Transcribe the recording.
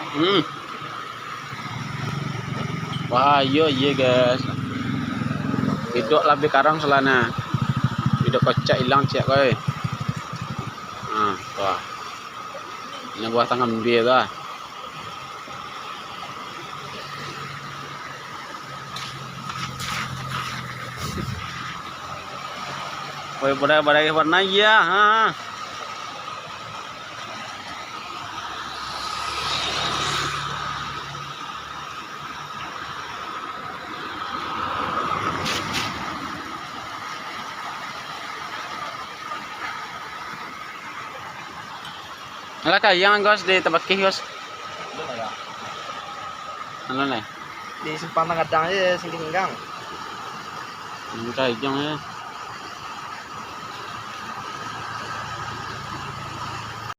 Hmm. Bahaya iya guys. Hidup lebih karang selana. Hidup kocak hilang cek koi. Wah. Ini buah tangan dia dah. Woi badai warna ya, ha. Ala kayang guys di tempat kios. Ano na? Di simpang kadang aja sing tinggang. Kayang ya.